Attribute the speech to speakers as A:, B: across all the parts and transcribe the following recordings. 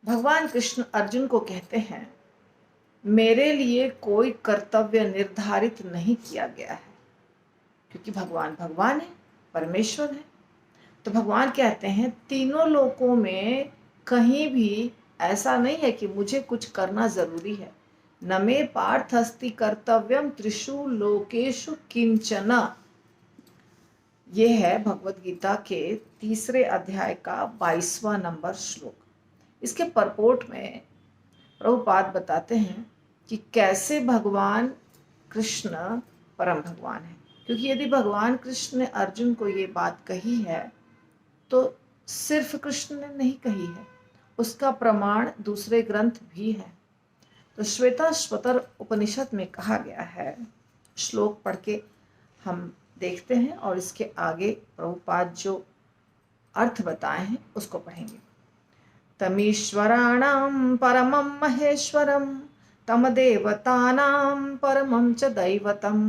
A: भगवान कृष्ण अर्जुन को कहते हैं, मेरे लिए कोई कर्तव्य निर्धारित नहीं किया गया है, क्योंकि भगवान भगवान है, परमेश्वर है। तो भगवान कहते हैं तीनों लोकों में कहीं भी ऐसा नहीं है कि मुझे कुछ करना जरूरी है। न मे पार्थ अस्ति कर्तव्यम त्रिषु लोकेषु किंचन। ये है भगवत गीता के 3 अध्याय का 22वां नंबर श्लोक। इसके परपोर्ट में प्रभुपाद बताते हैं कि कैसे भगवान कृष्ण परम भगवान है। क्योंकि यदि भगवान कृष्ण ने अर्जुन को ये बात कही है तो सिर्फ कृष्ण ने नहीं कही है, उसका प्रमाण दूसरे ग्रंथ भी है। तो श्वेताश्वतर उपनिषद में कहा गया है, श्लोक पढ़ के हम देखते हैं और इसके आगे प्रभुपाद जो अर्थ बताए हैं उसको पढ़ेंगे। तमीश्वराणां परमं महेश्वरं तम देवतानां परमं च दैवतं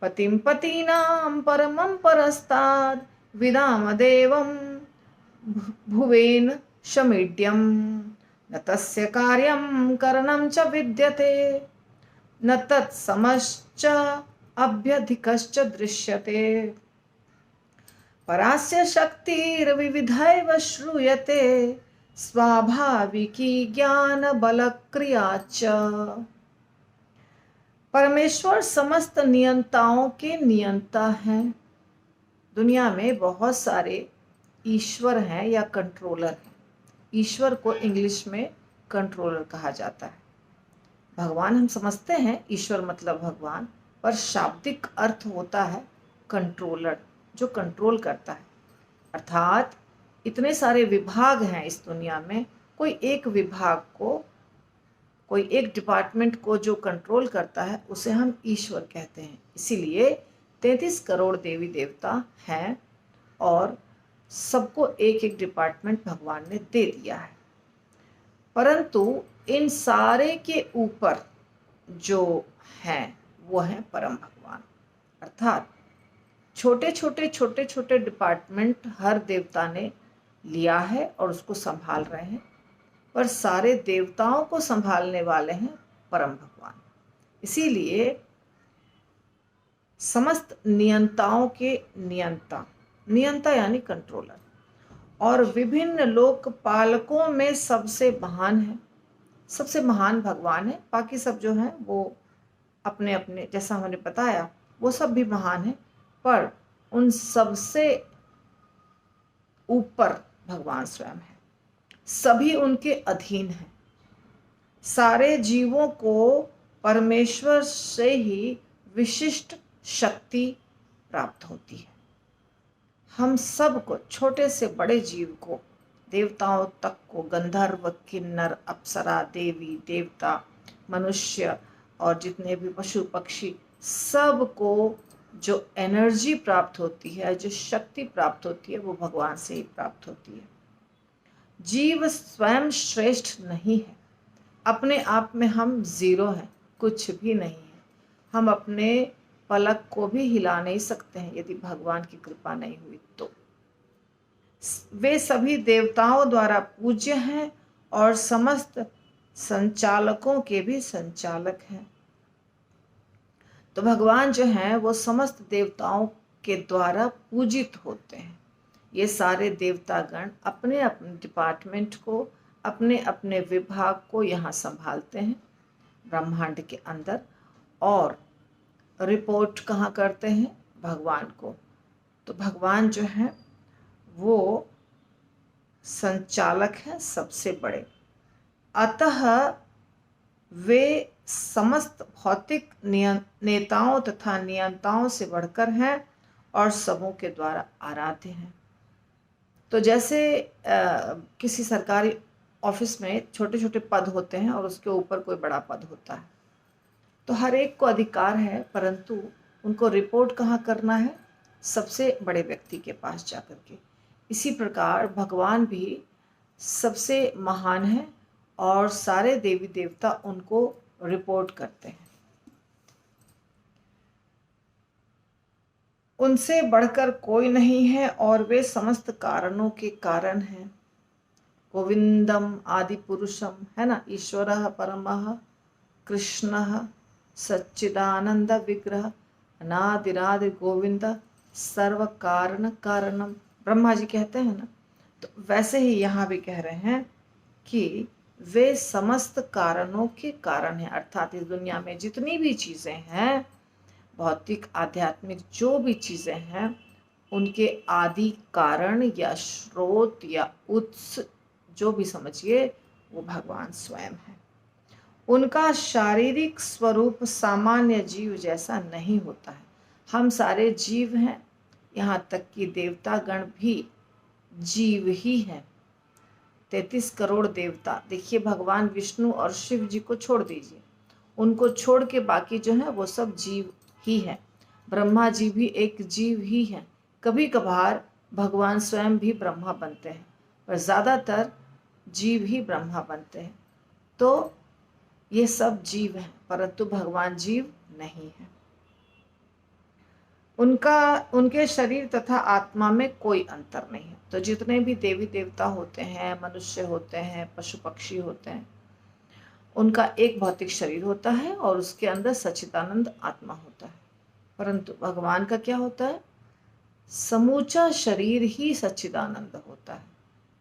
A: पतिं पतीनां परमं परस्ताद् विदामदेवं भुवेन शमीड्यं न तस्य कार्यं करणं च विद्यते न तत्समश्च अभ्यधिकश्च दृश्यते परास्य शक्तिर्विविधैव श्रूयते स्वाभाविकी ज्ञान बल क्रिया च। परमेश्वर समस्त नियंताओं के नियंता हैं। दुनिया में बहुत सारे ईश्वर हैं या कंट्रोलर हैं। ईश्वर को इंग्लिश में कंट्रोलर कहा जाता है। भगवान हम समझते हैं ईश्वर मतलब भगवान, पर शाब्दिक अर्थ होता है कंट्रोलर, जो कंट्रोल करता है। अर्थात इतने सारे विभाग हैं इस दुनिया में, कोई एक विभाग को, कोई एक डिपार्टमेंट को जो कंट्रोल करता है उसे हम ईश्वर कहते हैं। इसीलिए 33 करोड़ देवी देवता हैं और सबको एक एक डिपार्टमेंट भगवान ने दे दिया है। परंतु इन सारे के ऊपर जो हैं वो हैं परम भगवान। अर्थात छोटे छोटे डिपार्टमेंट हर देवता ने लिया है और उसको संभाल रहे हैं, पर सारे देवताओं को संभालने वाले हैं परम भगवान। इसीलिए समस्त नियंताओं के नियंता, नियंता यानी कंट्रोलर, और विभिन्न लोकपालकों में सबसे महान है, सबसे महान भगवान है। बाकी सब जो हैं वो अपने अपने, जैसा हमने बताया, वो सब भी महान है, पर उन सबसे ऊपर भगवान स्वयं है। सभी उनके अधीन हैं। सारे जीवों को परमेश्वर से ही विशिष्ट शक्ति प्राप्त होती है। हम सब को, छोटे से बड़े जीव को, देवताओं तक को, गंधर्व किन्नर अप्सरा देवी देवता मनुष्य और जितने भी पशु पक्षी, सब को जो एनर्जी प्राप्त होती है, जो शक्ति प्राप्त होती है, वो भगवान से ही प्राप्त होती है। जीव स्वयं श्रेष्ठ नहीं है, अपने आप में हम जीरो हैं, कुछ भी नहीं है। हम अपने पलक को भी हिला नहीं सकते हैं यदि भगवान की कृपा नहीं हुई तो। वे सभी देवताओं द्वारा पूज्य हैं और समस्त संचालकों के भी संचालक हैं। तो भगवान जो हैं वो समस्त देवताओं के द्वारा पूजित होते हैं। ये सारे देवतागण अपने अपने डिपार्टमेंट को, अपने अपने विभाग को यहाँ संभालते हैं ब्रह्मांड के अंदर, और रिपोर्ट कहाँ करते हैं? भगवान को। तो भगवान जो है वो संचालक हैं सबसे बड़े, अतः वे समस्त भौतिक नेताओं तथा नियंताओं से बढ़कर हैं और सबों के द्वारा आराध्य हैं। तो जैसे किसी सरकारी ऑफिस में छोटे छोटे पद होते हैं और उसके ऊपर कोई बड़ा पद होता है, तो हर एक को अधिकार है, परंतु उनको रिपोर्ट कहाँ करना है? सबसे बड़े व्यक्ति के पास जाकर के। इसी प्रकार भगवान भी सबसे महान है और सारे देवी देवता उनको रिपोर्ट करते हैं। उनसे बढ़कर कोई नहीं है और वे समस्त कारणों के कारण हैं। गोविंदम आदि पुरुषम, है ना, ईश्वरः परमः कृष्णः सच्चिदानंद विग्रह अनादिरादि गोविंद सर्व कारण कारणम, ब्रह्मा जी कहते हैं ना। तो वैसे ही यहाँ भी कह रहे हैं कि वे समस्त कारणों के कारण हैं, अर्थात इस दुनिया में जितनी भी चीजें हैं, भौतिक आध्यात्मिक जो भी चीजें हैं, उनके आदि कारण या स्रोत या उत्स जो भी समझिए, वो भगवान स्वयं है। उनका शारीरिक स्वरूप सामान्य जीव जैसा नहीं होता है। हम सारे जीव हैं, यहाँ तक कि देवता गण भी जीव ही हैं। 33 करोड़ देवता, देखिए भगवान विष्णु और शिव जी को छोड़ दीजिए, उनको छोड़ के बाकी जो है वो सब जीव ही है। ब्रह्मा जी भी एक जीव ही हैं। कभी कभार भगवान स्वयं भी ब्रह्मा बनते हैं, पर ज़्यादातर जीव ही ब्रह्मा बनते हैं। तो ये सब जीव हैं, परंतु भगवान जीव नहीं है। उनके शरीर तथा आत्मा में कोई अंतर नहीं है। तो जितने भी देवी देवता होते हैं, मनुष्य होते हैं, पशु पक्षी होते हैं, उनका एक भौतिक शरीर होता है और उसके अंदर सच्चिदानंद आत्मा होता है। परंतु भगवान का क्या होता है? समूचा शरीर ही सच्चिदानंद होता है।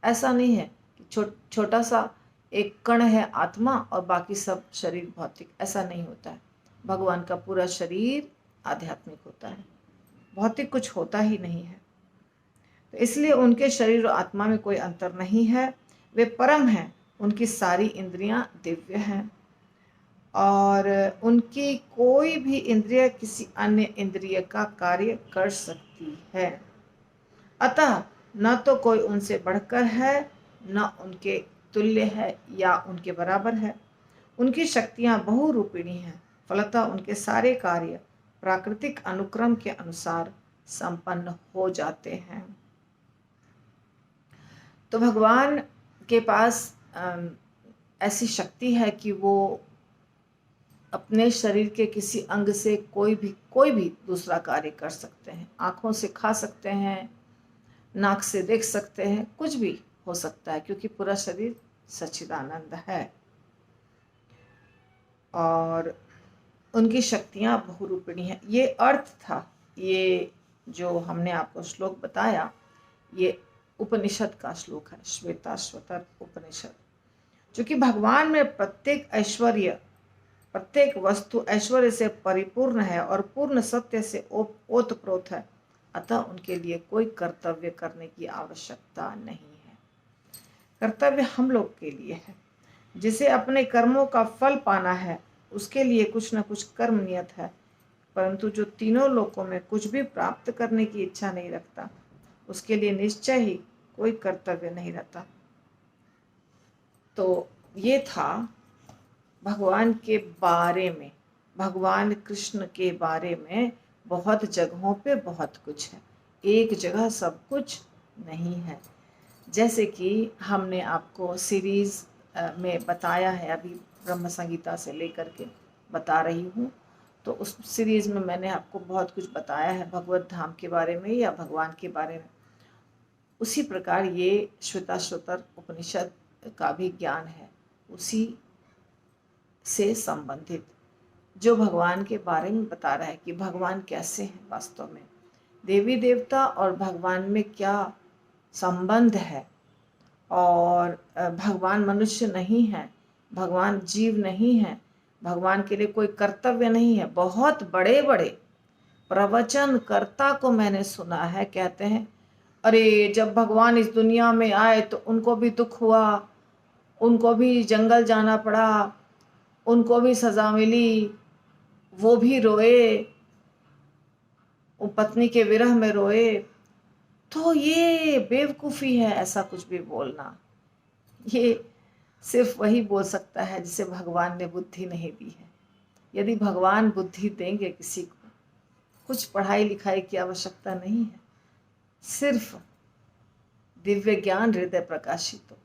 A: ऐसा नहीं है कि छोटा सा एक कण है आत्मा और बाकी सब शरीर भौतिक, ऐसा नहीं होता है। भगवान का पूरा शरीर आध्यात्मिक होता है, भौतिक कुछ होता ही नहीं है। तो इसलिए उनके शरीर और आत्मा में कोई अंतर नहीं है। वे परम हैं, उनकी सारी इंद्रियां दिव्य हैं और उनकी कोई भी इंद्रिय किसी अन्य इंद्रिय का कार्य कर सकती है। अतः न तो कोई उनसे बढ़कर है, न उनके तुल्य है या उनके बराबर है। उनकी शक्तियां बहुरूपिणी हैं, फलतः उनके सारे कार्य प्राकृतिक अनुक्रम के अनुसार संपन्न हो जाते हैं। तो भगवान के पास ऐसी शक्ति है कि वो अपने शरीर के किसी अंग से कोई भी दूसरा कार्य कर सकते हैं। आँखों से खा सकते हैं, नाक से देख सकते हैं, कुछ भी हो सकता है, क्योंकि पूरा शरीर सच्चिदानंद है और उनकी शक्तियाँ बहुरूपिणी हैं। ये अर्थ था, ये जो हमने आपको श्लोक बताया, ये उपनिषद का श्लोक है, श्वेताश्वतर उपनिषद। जो कि भगवान में प्रत्येक ऐश्वर्य, प्रत्येक वस्तु ऐश्वर्य से परिपूर्ण है और पूर्ण सत्य से ओतप्रोत है। अतः उनके लिए कोई कर्तव्य करने की आवश्यकता नहीं है। कर्तव्य हम लोग के लिए है। जिसे अपने कर्मों का फल पाना है, उसके लिए कुछ न कुछ कर्म नियत है। परंतु जो तीनों लोकों में कुछ भी प्राप्त करने की इच्छा नहीं रखता, उसके लिए निश्चय ही कोई कर्तव्य नहीं रहता। तो ये था भगवान के बारे में, भगवान कृष्ण के बारे में। बहुत जगहों पे बहुत कुछ है, एक जगह सब कुछ नहीं है। जैसे कि हमने आपको सीरीज में बताया है, अभी ब्रह्म संगीता से लेकर के बता रही हूँ, तो उस सीरीज में मैंने आपको बहुत कुछ बताया है भगवत धाम के बारे में या भगवान के बारे में। उसी प्रकार ये श्वेताश्वतर उपनिषद का भी ज्ञान है, उसी से संबंधित, जो भगवान के बारे में बता रहा है कि भगवान कैसे हैं वास्तव में, देवी देवता और भगवान में क्या संबंध है। और भगवान मनुष्य नहीं है, भगवान जीव नहीं है, भगवान के लिए कोई कर्तव्य नहीं है। बहुत बड़े बड़े प्रवचनकर्ता को मैंने सुना है, कहते हैं अरे जब भगवान इस दुनिया में आए तो उनको भी दुख हुआ, उनको भी जंगल जाना पड़ा, उनको भी सजा मिली, वो भी रोए, वो पत्नी के विरह में रोए। तो ये बेवकूफ़ी है ऐसा कुछ भी बोलना। ये सिर्फ वही बोल सकता है जिसे भगवान ने बुद्धि नहीं दी है। यदि भगवान बुद्धि देंगे किसी को, कुछ पढ़ाई लिखाई की आवश्यकता नहीं है, सिर्फ दिव्य ज्ञान हृदय प्रकाशित हो,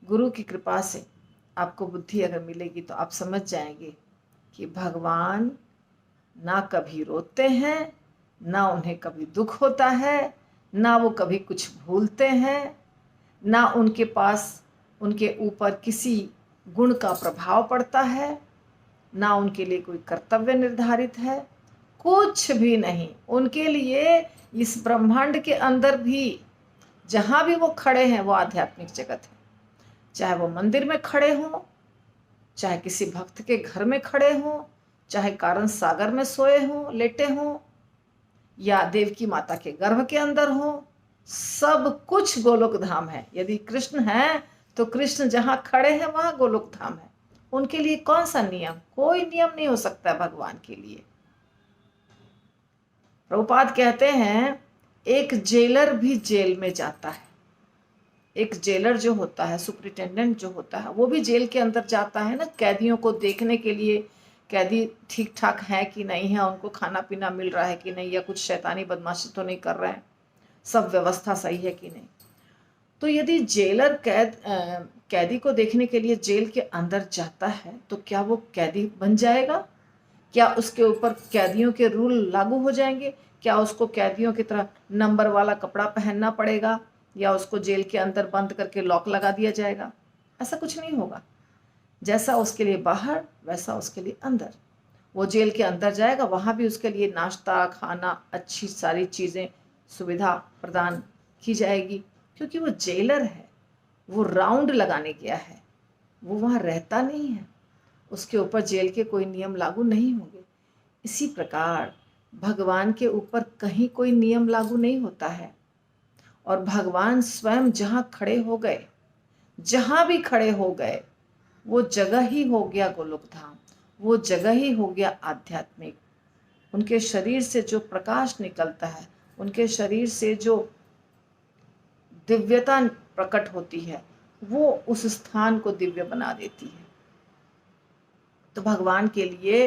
A: गुरु की कृपा से आपको बुद्धि अगर मिलेगी तो आप समझ जाएंगे कि भगवान ना कभी रोते हैं, ना उन्हें कभी दुख होता है, ना वो कभी कुछ भूलते हैं, ना उनके पास उनके ऊपर किसी गुण का प्रभाव पड़ता है, ना उनके लिए कोई कर्तव्य निर्धारित है, कुछ भी नहीं। उनके लिए इस ब्रह्मांड के अंदर भी जहाँ भी वो खड़े हैं वो आध्यात्मिक जगत है। चाहे वो मंदिर में खड़े हों, चाहे किसी भक्त के घर में खड़े हों, चाहे कारण सागर में सोए हों, लेटे हों, या देवकी माता के गर्भ के अंदर हों, सब कुछ गोलोक धाम है। यदि कृष्ण है तो कृष्ण जहाँ खड़े हैं वहाँ गोलोक धाम है। उनके लिए कौन सा नियम? कोई नियम नहीं हो सकता है भगवान के लिए। प्रभुपाद कहते हैं एक जेलर भी जेल में जाता है। एक जेलर जो होता है, सुपरिटेंडेंट जो होता है, वो भी जेल के अंदर जाता है ना, कैदियों को देखने के लिए, कैदी ठीक ठाक है कि नहीं है, उनको खाना पीना मिल रहा है कि नहीं, या कुछ शैतानी बदमाशी तो नहीं कर रहे हैं, सब व्यवस्था सही है कि नहीं। तो यदि जेलर कैदी को देखने के लिए जेल के अंदर जाता है तो क्या वो कैदी बन जाएगा? क्या उसके ऊपर कैदियों के रूल लागू हो जाएंगे? क्या उसको कैदियों की तरह नंबर वाला कपड़ा पहनना पड़ेगा, या उसको जेल के अंदर बंद करके लॉक लगा दिया जाएगा? ऐसा कुछ नहीं होगा। जैसा उसके लिए बाहर वैसा उसके लिए अंदर। वो जेल के अंदर जाएगा, वहाँ भी उसके लिए नाश्ता, खाना, अच्छी सारी चीज़ें, सुविधा प्रदान की जाएगी, क्योंकि वो जेलर है। वो राउंड लगाने गया है, वो वहाँ रहता नहीं है। उसके ऊपर जेल के कोई नियम लागू नहीं होंगे। इसी प्रकार भगवान के ऊपर कहीं कोई नियम लागू नहीं होता है। और भगवान स्वयं जहाँ खड़े हो गए, जहाँ भी खड़े हो गए, वो जगह ही हो गया गोलोक धाम, वो जगह ही हो गया आध्यात्मिक। उनके शरीर से जो प्रकाश निकलता है, उनके शरीर से जो दिव्यता प्रकट होती है, वो उस स्थान को दिव्य बना देती है। तो भगवान के लिए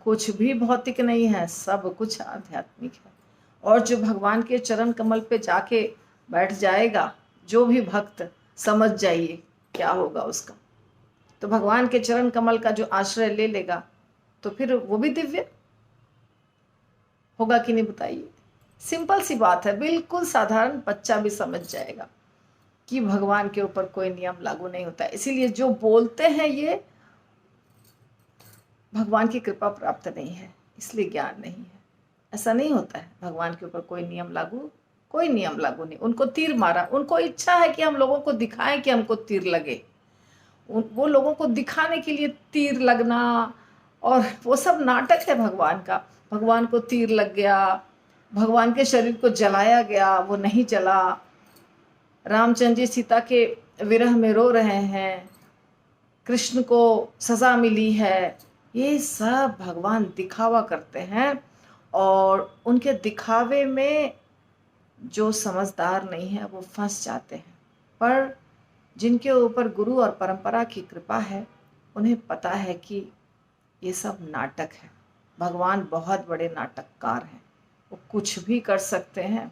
A: कुछ भी भौतिक नहीं है, सब कुछ आध्यात्मिक है। और जो भगवान के चरण कमल पे जाके बैठ जाएगा, जो भी भक्त, समझ जाइए क्या होगा उसका। तो भगवान के चरण कमल का जो आश्रय ले लेगा तो फिर वो भी दिव्य होगा कि नहीं, बताइए। सिंपल सी बात है, बिल्कुल साधारण बच्चा भी समझ जाएगा कि भगवान के ऊपर कोई नियम लागू नहीं होता है। इसीलिए जो बोलते हैं ये भगवान की कृपा प्राप्त नहीं है, इसलिए ज्ञान नहीं है। ऐसा नहीं होता है, भगवान के ऊपर कोई नियम लागू नहीं। उनको तीर मारा, उनको इच्छा है कि हम लोगों को दिखाएं कि हमको तीर लगे। वो लोगों को दिखाने के लिए तीर लगना, और वो सब नाटक है भगवान का। भगवान को तीर लग गया, भगवान के शरीर को जलाया गया, वो नहीं जला। रामचंद्र जी सीता के विरह में रो रहे हैं, कृष्ण को सजा मिली है। ये सब भगवान दिखावा करते हैं, और उनके दिखावे में जो समझदार नहीं है वो फंस जाते हैं। पर जिनके ऊपर गुरु और परंपरा की कृपा है, उन्हें पता है कि ये सब नाटक है। भगवान बहुत बड़े नाटककार हैं, वो कुछ भी कर सकते हैं।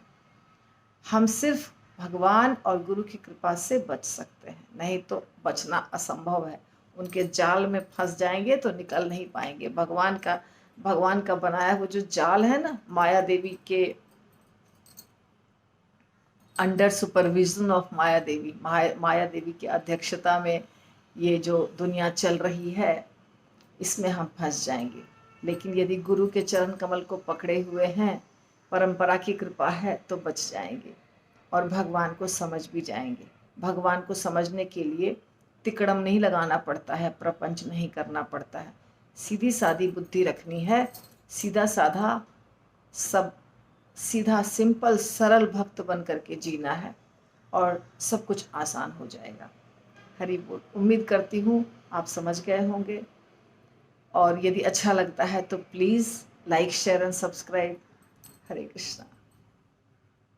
A: हम सिर्फ भगवान और गुरु की कृपा से बच सकते हैं, नहीं तो बचना असंभव है। उनके जाल में फंस जाएंगे तो निकल नहीं पाएंगे। भगवान का बनाया वो जो जाल है ना, माया देवी के अंडर सुपरविजन ऑफ माया देवी की अध्यक्षता में ये जो दुनिया चल रही है, इसमें हम फंस जाएंगे। लेकिन यदि गुरु के चरण कमल को पकड़े हुए हैं, परंपरा की कृपा है, तो बच जाएंगे और भगवान को समझ भी जाएंगे। भगवान को समझने के लिए तिकड़म नहीं लगाना पड़ता है, प्रपंच नहीं करना पड़ता है। सीधी सादी बुद्धि रखनी है, सीधा सिंपल सरल भक्त बन करके जीना है, और सब कुछ आसान हो जाएगा। हरि बोल। उम्मीद करती हूँ आप समझ गए होंगे, और यदि अच्छा लगता है तो please like, share and subscribe. Hare Krishna.